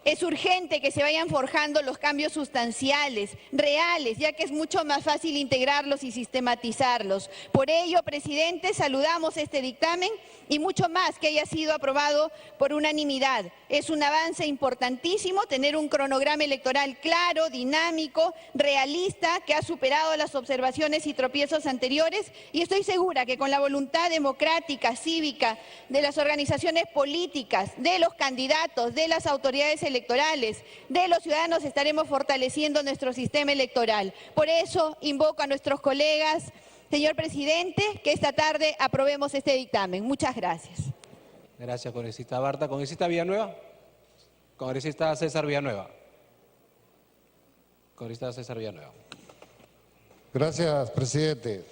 Es urgente que se vayan forjando los cambios sustanciales, reales, ya que es mucho más fácil integrarlos y sistematizarlos. Por ello, presidente, saludamos este dictamen y mucho más que haya sido aprobado por unanimidad. Es un avance importantísimo tener un cronograma electoral claro, dinámico, realista, que ha superado las observaciones y tropiezos anteriores, y estoy segura que con la voluntad democrática, cívica, de las organizaciones políticas, de los candidatos, de las autoridades electorales, de los ciudadanos, estaremos fortaleciendo nuestro sistema electoral. Por eso invoco a nuestros colegas, señor presidente, que esta tarde aprobemos este dictamen. Muchas gracias. Gracias, congresista Barta. ¿Congresista Villanueva? Congresista César Villanueva. Congresista César Villanueva. Gracias, presidente.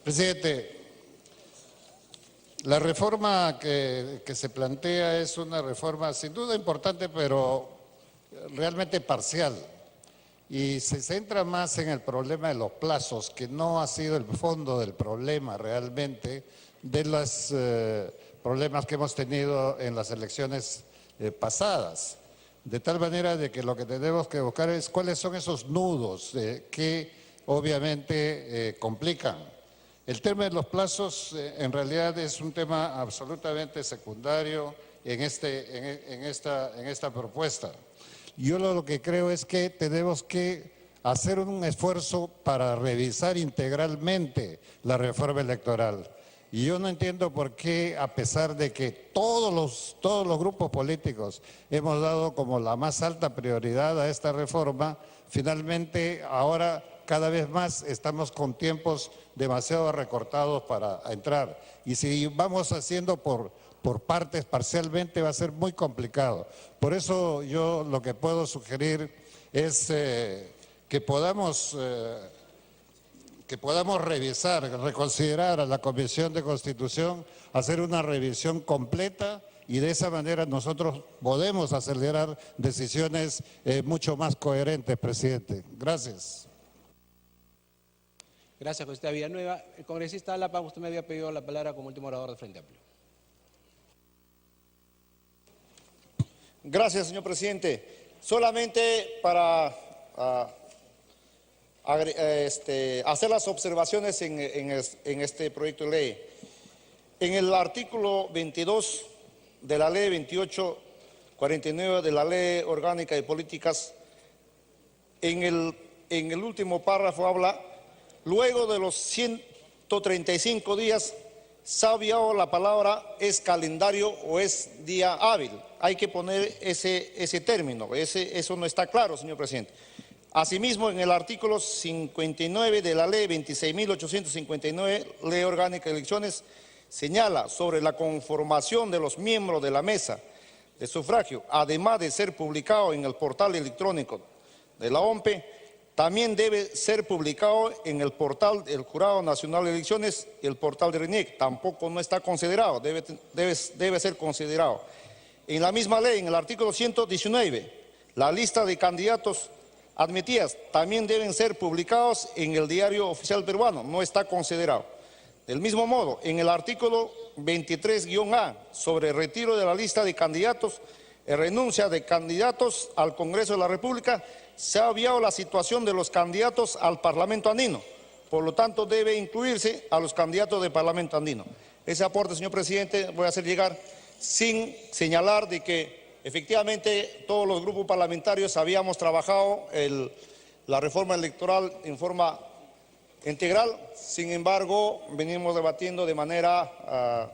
Presidente, la reforma que se plantea es una reforma sin duda importante, pero realmente parcial. Y se centra más en el problema de los plazos, que no ha sido el fondo del problema realmente de los problemas que hemos tenido en las elecciones pasadas. De tal manera de que lo que tenemos que buscar es cuáles son esos nudos que obviamente complican. El tema de los plazos en realidad es un tema absolutamente secundario en esta propuesta. Yo lo que creo es que tenemos que hacer un esfuerzo para revisar integralmente la reforma electoral. Y yo no entiendo por qué, a pesar de que todos los grupos políticos hemos dado como la más alta prioridad a esta reforma, finalmente ahora cada vez más estamos con tiempos demasiado recortados para entrar. Y si vamos haciendo por partes, parcialmente, va a ser muy complicado. Por eso yo lo que puedo sugerir es que podamos revisar, reconsiderar a la Comisión de Constitución, hacer una revisión completa, y de esa manera nosotros podemos acelerar decisiones mucho más coherentes, presidente. Gracias. Gracias, congresista Villanueva. El congresista Lapa, usted me había pedido la palabra como último orador del Frente Amplio. Gracias, señor presidente. Solamente para hacer las observaciones en este proyecto de ley. En el artículo 22 de la ley 2849 de la Ley Orgánica de Políticas, en el último párrafo habla: luego de los 135 días, se ha obviado la palabra es calendario o es día hábil. Hay que poner ese término, eso no está claro, señor presidente. Asimismo, en el artículo 59 de la ley 26.859, Ley Orgánica de Elecciones, señala sobre la conformación de los miembros de la mesa de sufragio, además de ser publicado en el portal electrónico de la OMPE, también debe ser publicado en el portal del Jurado Nacional de Elecciones y el portal de RENIEC. Tampoco no está considerado, debe ser considerado. En la misma ley, en el artículo 119, la lista de candidatos admitidas también deben ser publicados en el Diario Oficial Peruano, no está considerado. Del mismo modo, en el artículo 23-A sobre retiro de la lista de candidatos y renuncia de candidatos al Congreso de la República, se ha obviado la situación de los candidatos al Parlamento andino. Por lo tanto, debe incluirse a los candidatos del Parlamento andino. Ese aporte, señor presidente, voy a hacer llegar sin señalar de que efectivamente todos los grupos parlamentarios habíamos trabajado la reforma electoral en forma integral. Sin embargo, venimos debatiendo de manera,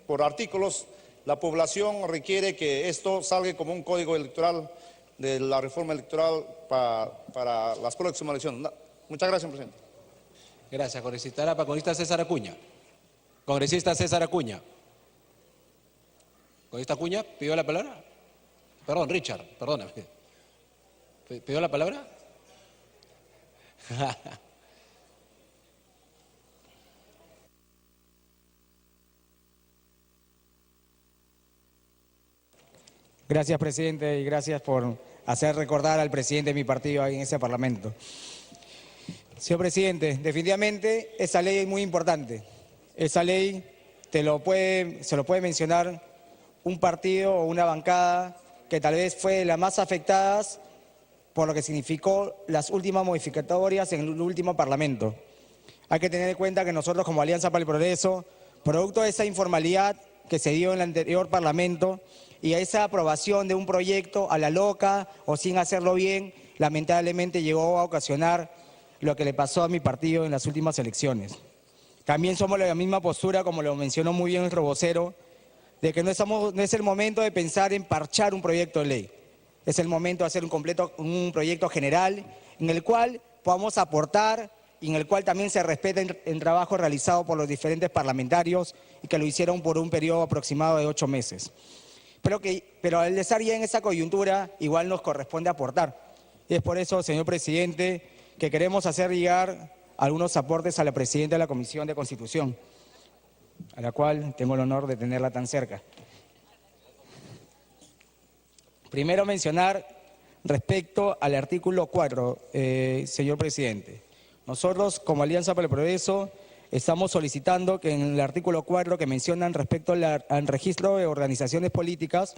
por artículos. La población requiere que esto salga como un código electoral de la reforma electoral para las próximas elecciones. Muchas gracias, presidente. Gracias, congresista Lapa. Congresista César Acuña. Congresista César Acuña. ¿Congresista Acuña pidió la palabra? Perdón, Richard, perdóname. ¿Pidió la palabra? Gracias, presidente, y gracias por hacer recordar al presidente de mi partido ahí en ese parlamento. Señor presidente, definitivamente esa ley es muy importante. Esa ley se lo puede mencionar un partido o una bancada que tal vez fue de las más afectadas por lo que significó las últimas modificatorias en el último Parlamento. Hay que tener en cuenta que nosotros como Alianza para el Progreso, producto de esa informalidad que se dio en el anterior Parlamento y a esa aprobación de un proyecto a la loca o sin hacerlo bien, lamentablemente llegó a ocasionar lo que le pasó a mi partido en las últimas elecciones. También somos de la misma postura, como lo mencionó muy bien nuestro vocero, de que no es el momento de pensar en parchar un proyecto de ley. Es el momento de hacer un proyecto general en el cual podamos aportar y en el cual también se respete el trabajo realizado por los diferentes parlamentarios y que lo hicieron por un periodo aproximado de 8 meses. Pero al estar ya en esa coyuntura, igual nos corresponde aportar. Y es por eso, señor presidente, que queremos hacer llegar algunos aportes a la presidenta de la Comisión de Constitución, a la cual tengo el honor de tenerla tan cerca. Primero mencionar respecto al artículo 4, señor presidente. Nosotros, como Alianza para el Progreso, estamos solicitando que en el artículo 4 que mencionan respecto al registro de organizaciones políticas,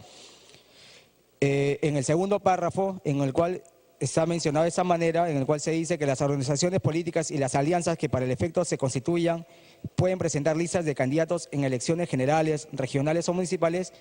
en el segundo párrafo, en el cual está mencionado de esa manera, en el cual se dice que las organizaciones políticas y las alianzas que para el efecto se constituyan pueden presentar listas de candidatos en elecciones generales, regionales o municipales,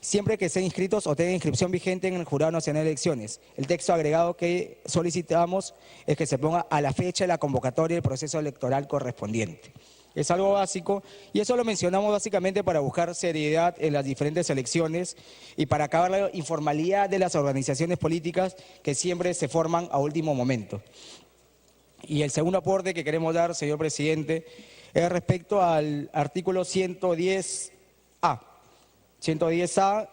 siempre que sean inscritos o tengan inscripción vigente en el Jurado Nacional de Elecciones. El texto agregado que solicitamos es que se ponga a la fecha de la convocatoria del proceso electoral correspondiente. Es algo básico y eso lo mencionamos básicamente para buscar seriedad en las diferentes elecciones y para acabar la informalidad de las organizaciones políticas que siempre se forman a último momento. Y el segundo aporte que queremos dar, señor presidente, es respecto al artículo 110A. 110A,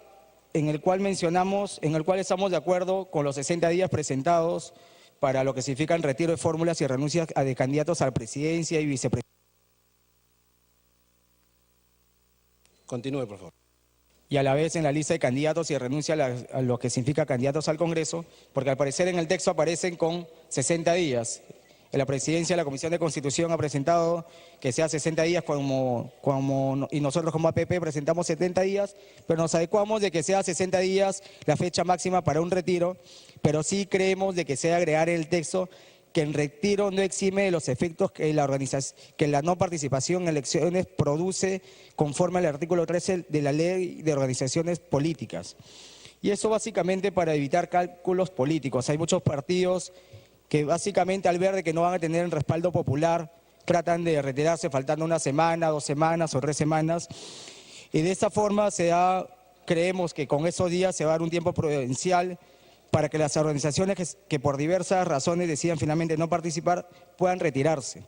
en el cual estamos de acuerdo con los 60 días presentados para lo que significa el retiro de fórmulas y renuncias de candidatos a la presidencia y vicepresidencia. Continúe, por favor. Y a la vez en la lista de candidatos y renuncia a lo que significa candidatos al Congreso, porque al parecer en el texto aparecen con 60 días. En la presidencia de la Comisión de Constitución ha presentado que sea 60 días y nosotros como APP presentamos 70 días, pero nos adecuamos de que sea 60 días la fecha máxima para un retiro, pero sí creemos de que sea agregar en el texto que el retiro no exime de los efectos que la no participación en elecciones produce conforme al artículo 13 de la Ley de Organizaciones Políticas. Y eso básicamente para evitar cálculos políticos. Hay muchos partidos que básicamente al ver de que no van a tener el respaldo popular, tratan de retirarse faltando una semana, 2 semanas o 3 semanas. Y de esta forma creemos que con esos días se va a dar un tiempo prudencial para que las organizaciones que por diversas razones decidan finalmente no participar puedan retirarse,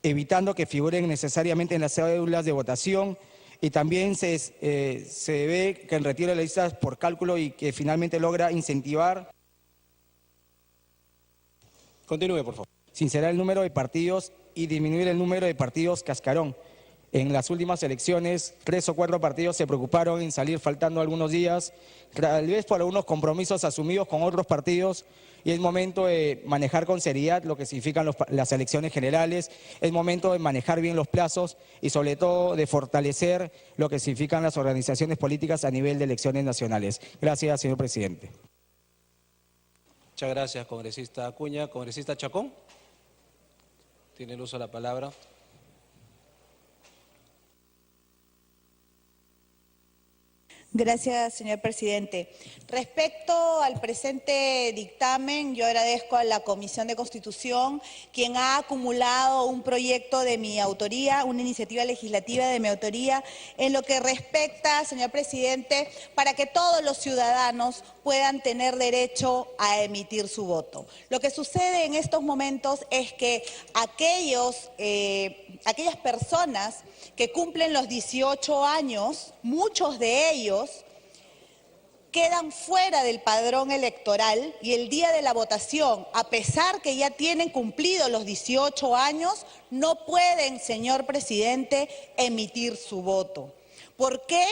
evitando que figuren necesariamente en las cédulas de votación. Y también se ve que el retiro de las listas por cálculo y que finalmente logra incentivar. Continúe, por favor. Sincerar el número de partidos y disminuir el número de partidos cascarón. En las últimas elecciones, 3 o 4 partidos se preocuparon en salir faltando algunos días, tal vez por algunos compromisos asumidos con otros partidos, y es momento de manejar con seriedad lo que significan las elecciones generales, es momento de manejar bien los plazos y sobre todo de fortalecer lo que significan las organizaciones políticas a nivel de elecciones nacionales. Gracias, señor presidente. Muchas gracias, congresista Acuña. Congresista Chacón, tiene el uso de la palabra. Gracias, señor presidente. Respecto al presente dictamen, yo agradezco a la Comisión de Constitución, quien ha acumulado un proyecto de mi autoría, una iniciativa legislativa de mi autoría, en lo que respecta, señor presidente, para que todos los ciudadanos puedan tener derecho a emitir su voto. Lo que sucede en estos momentos es que aquellas personas que cumplen los 18 años, muchos de ellos quedan fuera del padrón electoral y el día de la votación, a pesar que ya tienen cumplidos los 18 años, no pueden, señor presidente, emitir su voto. ¿Por qué?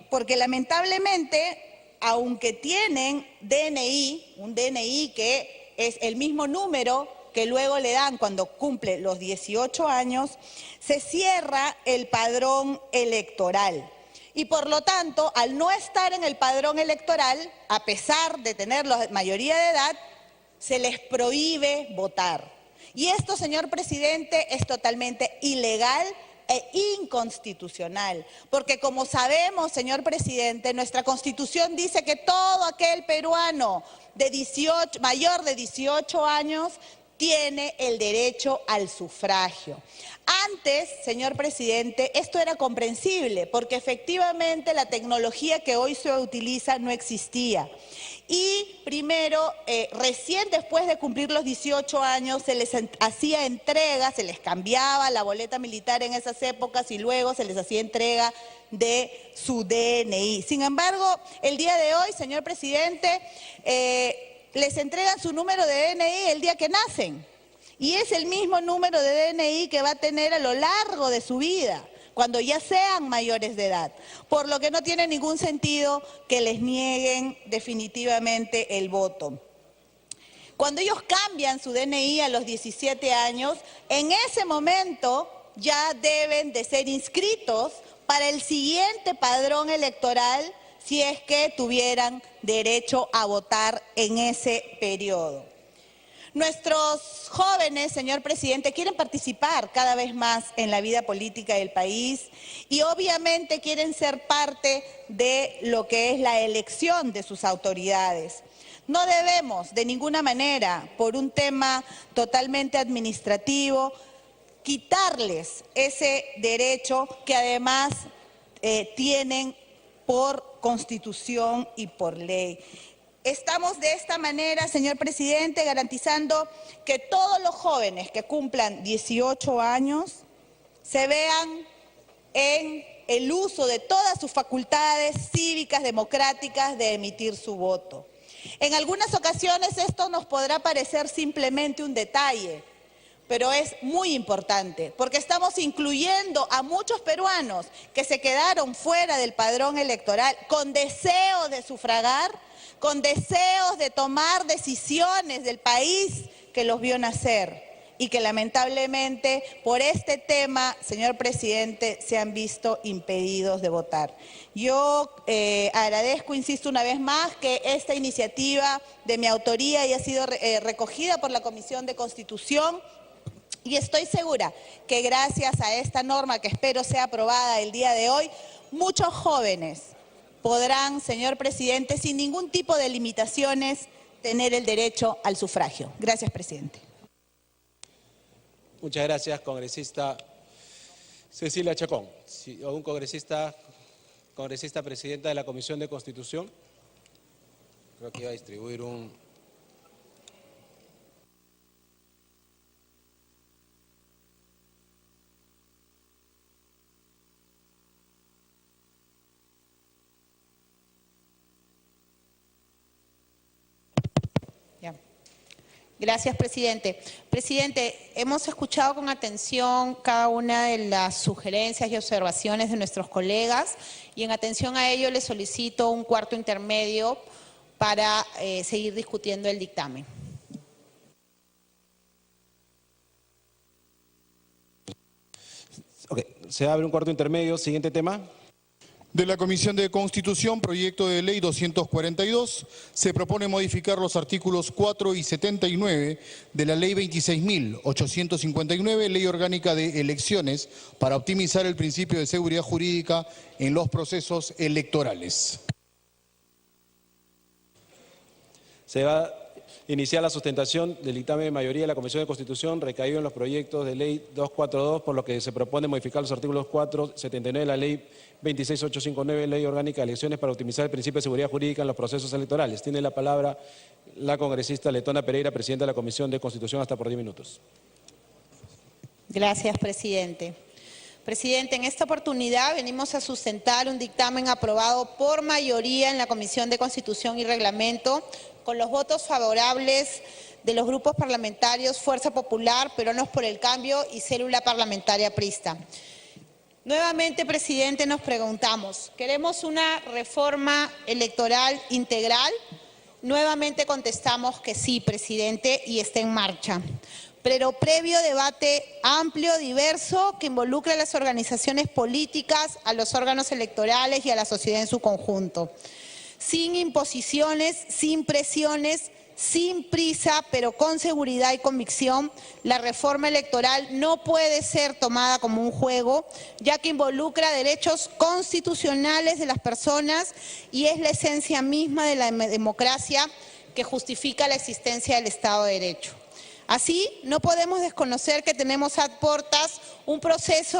Porque lamentablemente, aunque tienen DNI, un DNI que es el mismo número que luego le dan cuando cumple los 18 años, se cierra el padrón electoral. Y por lo tanto, al no estar en el padrón electoral, a pesar de tener la mayoría de edad, se les prohíbe votar. Y esto, señor presidente, es totalmente ilegal e inconstitucional, porque como sabemos, señor presidente, nuestra Constitución dice que todo aquel peruano mayor de 18 años tiene el derecho al sufragio. Antes, señor presidente, esto era comprensible porque efectivamente la tecnología que hoy se utiliza no existía. Y primero, recién después de cumplir los 18 años, se les hacía entrega, se les cambiaba la boleta militar en esas épocas y luego se les hacía entrega de su DNI. Sin embargo, el día de hoy, señor presidente, les entregan su número de DNI el día que nacen. Y es el mismo número de DNI que va a tener a lo largo de su vida, cuando ya sean mayores de edad. Por lo que no tiene ningún sentido que les nieguen definitivamente el voto. Cuando ellos cambian su DNI a los 17 años, en ese momento ya deben de ser inscritos para el siguiente padrón electoral si es que tuvieran derecho a votar en ese periodo. Nuestros jóvenes, señor presidente, quieren participar cada vez más en la vida política del país y obviamente quieren ser parte de lo que es la elección de sus autoridades. No debemos de ninguna manera, por un tema totalmente administrativo, quitarles ese derecho que además tienen por Constitución y por ley. Estamos de esta manera, señor presidente, garantizando que todos los jóvenes que cumplan 18 años se vean en el uso de todas sus facultades cívicas, democráticas, de emitir su voto. En algunas ocasiones esto nos podrá parecer simplemente un detalle, pero es muy importante, porque estamos incluyendo a muchos peruanos que se quedaron fuera del padrón electoral con deseo de sufragar, con deseos de tomar decisiones del país que los vio nacer y que lamentablemente por este tema, señor presidente, se han visto impedidos de votar. Yo agradezco, insisto una vez más, que esta iniciativa de mi autoría haya sido recogida por la Comisión de Constitución y estoy segura que gracias a esta norma que espero sea aprobada el día de hoy, muchos jóvenes podrán, señor presidente, sin ningún tipo de limitaciones, tener el derecho al sufragio. Gracias, presidente. Muchas gracias, congresista Cecilia Chacón. ¿Algún congresista presidenta de la Comisión de Constitución? Creo que iba a distribuir un... Gracias, presidente. Presidente, hemos escuchado con atención cada una de las sugerencias y observaciones de nuestros colegas y en atención a ello le solicito un cuarto intermedio para seguir discutiendo el dictamen. Ok, se abre un cuarto intermedio. Siguiente tema. De la Comisión de Constitución, proyecto de ley 242, se propone modificar los artículos 4 y 79 de la ley 26.859, ley orgánica de elecciones, para optimizar el principio de seguridad jurídica en los procesos electorales. Se va a iniciar la sustentación del dictamen de mayoría de la Comisión de Constitución recaído en los proyectos de ley 242, por lo que se propone modificar los artículos 4, 79 de la ley 26.859, ley orgánica de elecciones, para optimizar el principio de seguridad jurídica en los procesos electorales. Tiene la palabra la congresista Letona Pereira, presidenta de la Comisión de Constitución, hasta por 10 minutos. Gracias, presidente. Presidente, en esta oportunidad venimos a sustentar un dictamen aprobado por mayoría en la Comisión de Constitución y Reglamento, con los votos favorables de los grupos parlamentarios Fuerza Popular, Peruanos por el Cambio y Célula Parlamentaria Aprista. Nuevamente, presidente, nos preguntamos, ¿queremos una reforma electoral integral? Nuevamente contestamos que sí, presidente, y está en marcha. pero previo debate amplio, diverso, que involucre a las organizaciones políticas, a los órganos electorales y a la sociedad en su conjunto. Sin imposiciones, sin presiones, sin prisa, pero con seguridad y convicción, la reforma electoral no puede ser tomada como un juego, ya que involucra derechos constitucionales de las personas y es la esencia misma de la democracia que justifica la existencia del Estado de Derecho. Así, no podemos desconocer que tenemos a puertas un proceso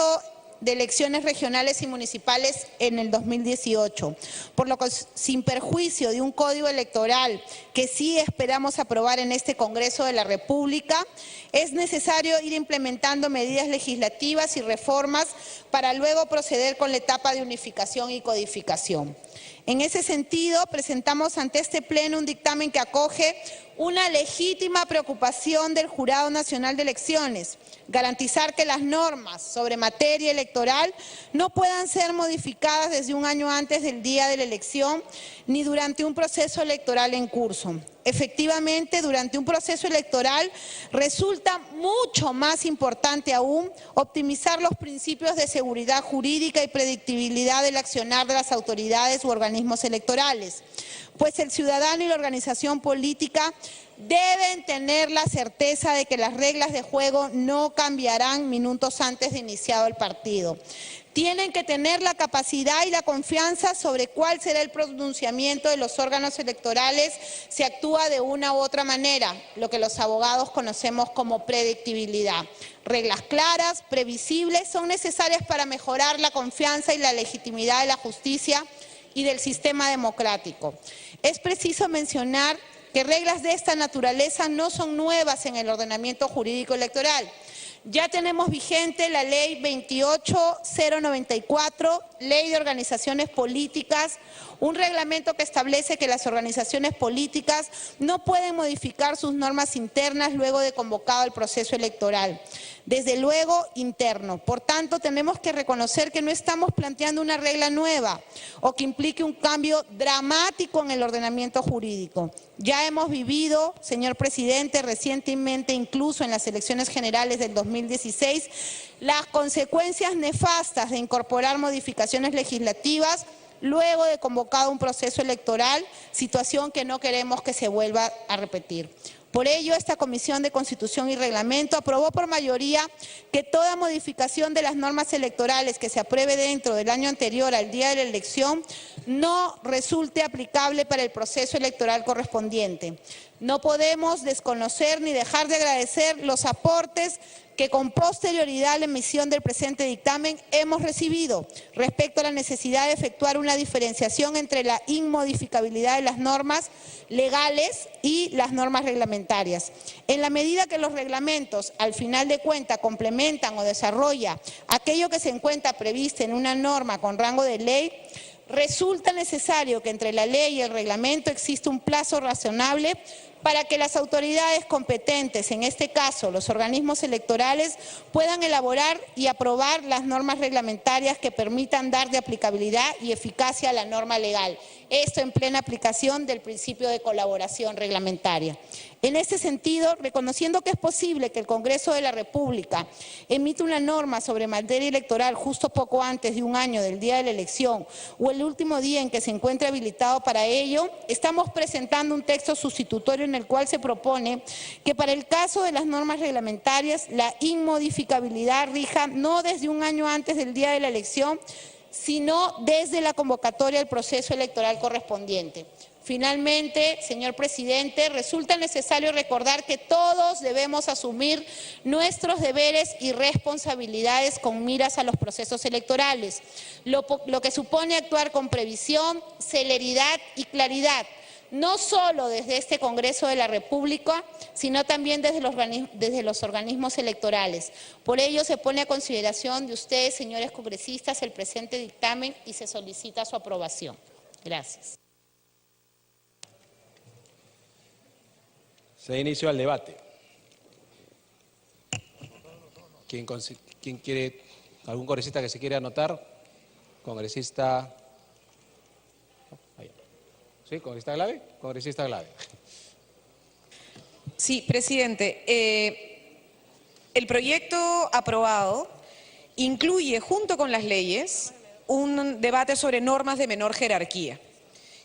de elecciones regionales y municipales en el 2018, por lo que sin perjuicio de un código electoral que sí esperamos aprobar en este Congreso de la República, es necesario ir implementando medidas legislativas y reformas para luego proceder con la etapa de unificación y codificación. En ese sentido, presentamos ante este Pleno un dictamen que acoge una legítima preocupación del Jurado Nacional de Elecciones, garantizar que las normas sobre materia electoral no puedan ser modificadas desde un año antes del día de la elección ni durante un proceso electoral en curso. Efectivamente, durante un proceso electoral resulta mucho más importante aún optimizar los principios de seguridad jurídica y predictibilidad del accionar de las autoridades u organismos electorales, pues el ciudadano y la organización política deben tener la certeza de que las reglas de juego no cambiarán minutos antes de iniciado el partido. Tienen que tener la capacidad y la confianza sobre cuál será el pronunciamiento de los órganos electorales si actúa de una u otra manera, lo que los abogados conocemos como predictibilidad. Reglas claras, previsibles, son necesarias para mejorar la confianza y la legitimidad de la justicia y del sistema democrático. Es preciso mencionar que reglas de esta naturaleza no son nuevas en el ordenamiento jurídico electoral. Ya tenemos vigente la Ley 28094, Ley de Organizaciones Políticas, un reglamento que establece que las organizaciones políticas no pueden modificar sus normas internas luego de convocado el proceso electoral. Desde luego, interno. Por tanto, tenemos que reconocer que no estamos planteando una regla nueva o que implique un cambio dramático en el ordenamiento jurídico. Ya hemos vivido, señor presidente, recientemente, incluso en las elecciones generales del 2016, las consecuencias nefastas de incorporar modificaciones legislativas luego de convocado un proceso electoral, situación que no queremos que se vuelva a repetir. Por ello, esta Comisión de Constitución y Reglamento aprobó por mayoría que toda modificación de las normas electorales que se apruebe dentro del año anterior al día de la elección no resulte aplicable para el proceso electoral correspondiente. No podemos desconocer ni dejar de agradecer los aportes que con posterioridad a la emisión del presente dictamen hemos recibido respecto a la necesidad de efectuar una diferenciación entre la inmodificabilidad de las normas legales y las normas reglamentarias. En la medida que los reglamentos, al final de cuentas, complementan o desarrollan aquello que se encuentra previsto en una norma con rango de ley, resulta necesario que entre la ley y el reglamento exista un plazo razonable para que las autoridades competentes, en este caso los organismos electorales, puedan elaborar y aprobar las normas reglamentarias que permitan dar de aplicabilidad y eficacia a la norma legal. Esto en plena aplicación del principio de colaboración reglamentaria. En este sentido, reconociendo que es posible que el Congreso de la República emita una norma sobre materia electoral justo poco antes de un año del día de la elección o el último día en que se encuentre habilitado para ello, estamos presentando un texto sustitutorio en el cual se propone que para el caso de las normas reglamentarias la inmodificabilidad rija no desde un año antes del día de la elección, sino desde la convocatoria del proceso electoral correspondiente. Finalmente, señor presidente, resulta necesario recordar que todos debemos asumir nuestros deberes y responsabilidades con miras a los procesos electorales, lo que supone actuar con previsión, celeridad y claridad, no solo desde este Congreso de la República, sino también desde los organismos electorales. Por ello, se pone a consideración de ustedes, señores congresistas, el presente dictamen y se solicita su aprobación. Gracias. Se inició el debate. ¿Quién quiere, algún congresista que se quiera anotar? Congresista. ¿Sí? ¿Congresista Glave? Congresista Glave. Sí, presidente. El proyecto aprobado incluye, junto con las leyes, un debate sobre normas de menor jerarquía.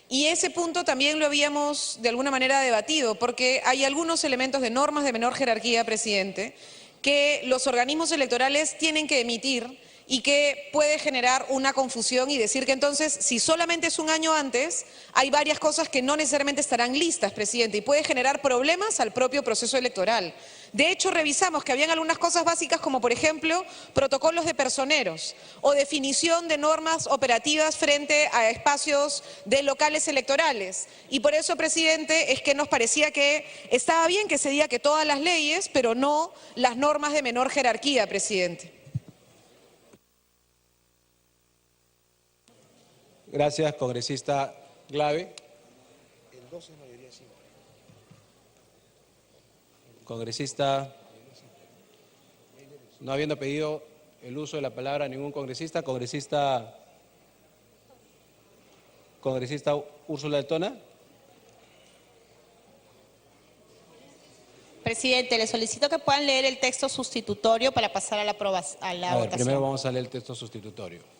Y ese punto también lo habíamos de alguna manera debatido, porque hay algunos elementos de normas de menor jerarquía, presidente, que los organismos electorales tienen que emitir y que puede generar una confusión y decir que entonces, si solamente es un año antes, hay varias cosas que no necesariamente estarán listas, presidente, y puede generar problemas al propio proceso electoral. De hecho, revisamos que habían algunas cosas básicas como, por ejemplo, protocolos de personeros o definición de normas operativas frente a espacios de locales electorales. Y por eso, presidente, es que nos parecía que estaba bien que se diga que todas las leyes, pero no las normas de menor jerarquía, presidente. Gracias, congresista Glave. El 12 es mayoría simple. Congresista, no habiendo pedido el uso de la palabra a ningún congresista, congresista Úrsula Letona. Presidente, le solicito que puedan leer el texto sustitutorio para pasar a la votación. Primero vamos a leer el texto sustitutorio.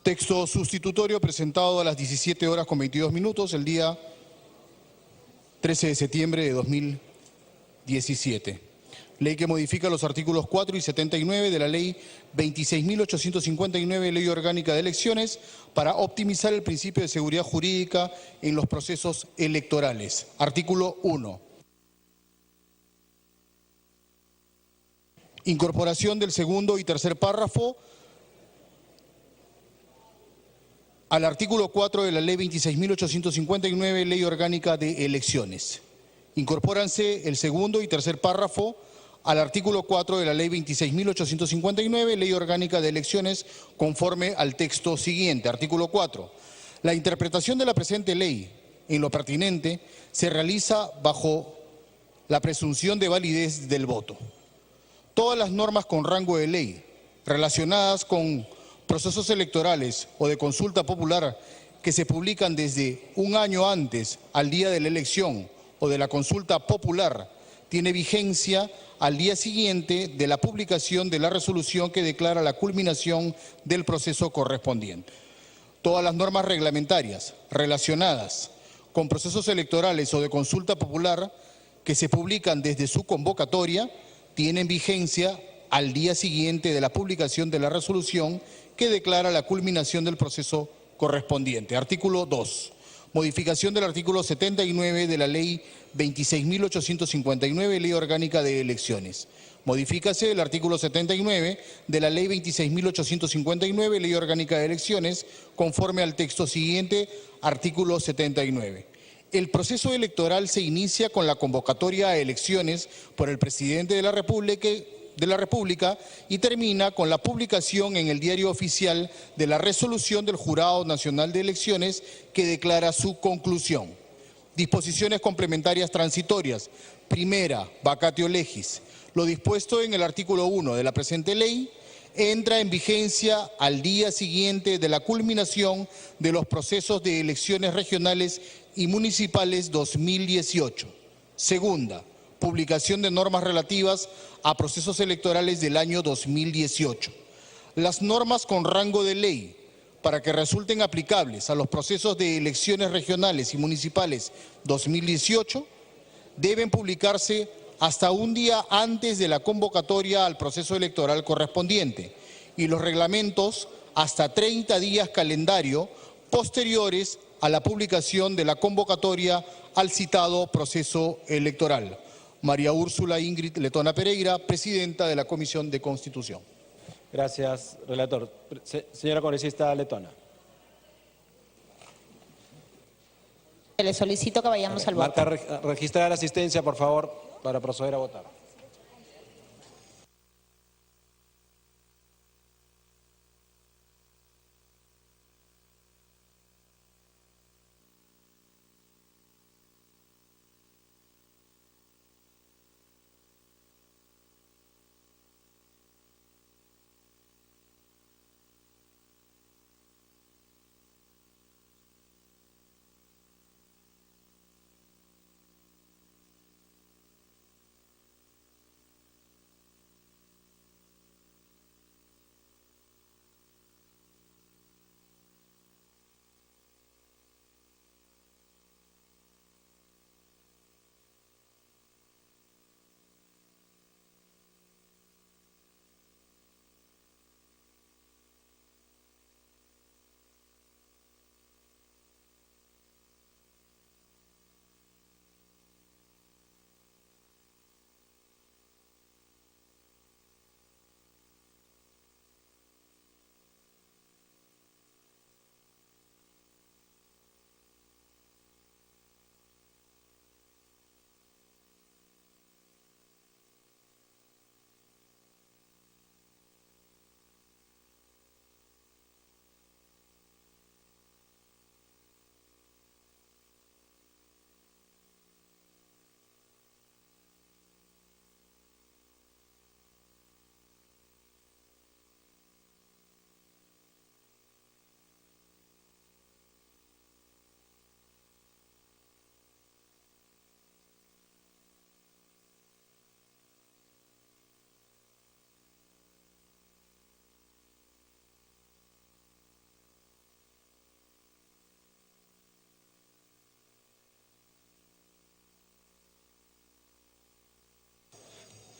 Texto sustitutorio presentado a las 17 horas con 22 minutos el día 13 de septiembre de 2017. Ley que modifica los artículos 4 y 79 de la Ley 26.859, Ley Orgánica de Elecciones, para optimizar el principio de seguridad jurídica en los procesos electorales. Artículo 1. Incorporación del segundo y tercer párrafo al artículo 4 de la Ley 26.859, Ley Orgánica de Elecciones. Incorpóranse el segundo y tercer párrafo al artículo 4 de la Ley 26.859, Ley Orgánica de Elecciones, conforme al texto siguiente. Artículo 4. La interpretación de la presente ley, en lo pertinente, se realiza bajo la presunción de validez del voto. Todas las normas con rango de ley relacionadas con procesos electorales o de consulta popular que se publican desde un año antes al día de la elección o de la consulta popular tiene vigencia al día siguiente de la publicación de la resolución que declara la culminación del proceso correspondiente. Todas las normas reglamentarias relacionadas con procesos electorales o de consulta popular que se publican desde su convocatoria tienen vigencia al día siguiente de la publicación de la resolución que declara la culminación del proceso correspondiente. Artículo 2. Modificación del artículo 79 de la Ley 26.859, Ley Orgánica de Elecciones. Modifícase el artículo 79 de la Ley 26.859, Ley Orgánica de Elecciones, conforme al texto siguiente, artículo 79. El proceso electoral se inicia con la convocatoria a elecciones por el presidente de la República y termina con la publicación en el Diario Oficial de la resolución del Jurado Nacional de Elecciones que declara su conclusión. Disposiciones complementarias transitorias. Primera, vacatio legis. Lo dispuesto en el artículo 1 de la presente ley entra en vigencia al día siguiente de la culminación de los procesos de elecciones regionales y municipales 2018. Segunda, publicación de normas relativas a procesos electorales del año 2018. Las normas con rango de ley, para que resulten aplicables a los procesos de elecciones regionales y municipales 2018, deben publicarse hasta un día antes de la convocatoria al proceso electoral correspondiente y los reglamentos hasta 30 días calendario posteriores a la publicación de la convocatoria al citado proceso electoral. María Úrsula Ingrid Letona Pereira, presidenta de la Comisión de Constitución. Gracias, relator. Señora congresista Letona. Le solicito que vayamos al voto. Registrar asistencia, por favor, para proceder a votar.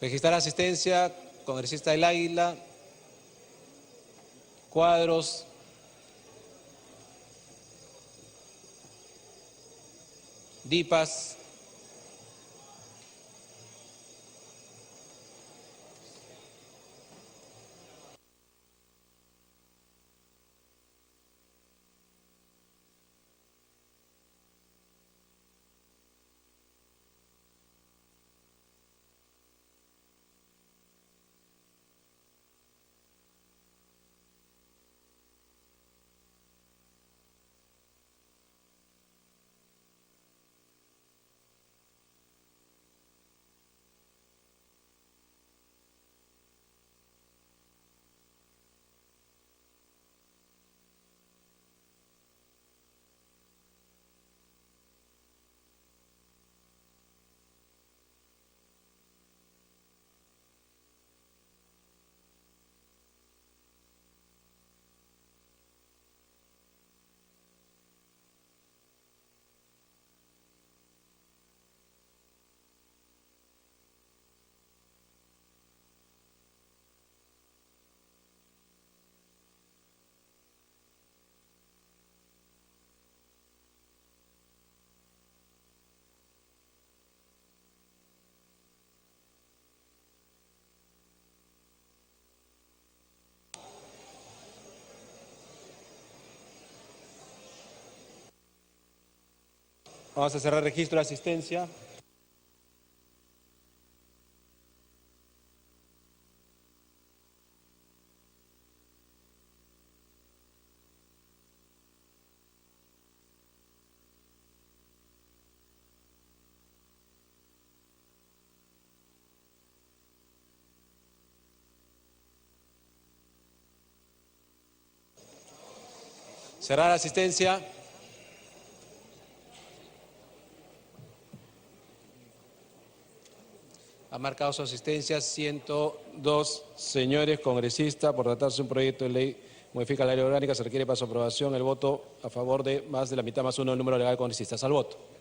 Registrar asistencia, congresista del Águila, Cuadros, Dipas, vamos a cerrar registro de asistencia. Cerrar asistencia. Ha marcado su asistencia 102 señores congresistas. Por tratarse de un proyecto de ley modifica la ley orgánica, se requiere para su aprobación el voto a favor de más de la mitad más uno del número legal de congresistas. Al voto.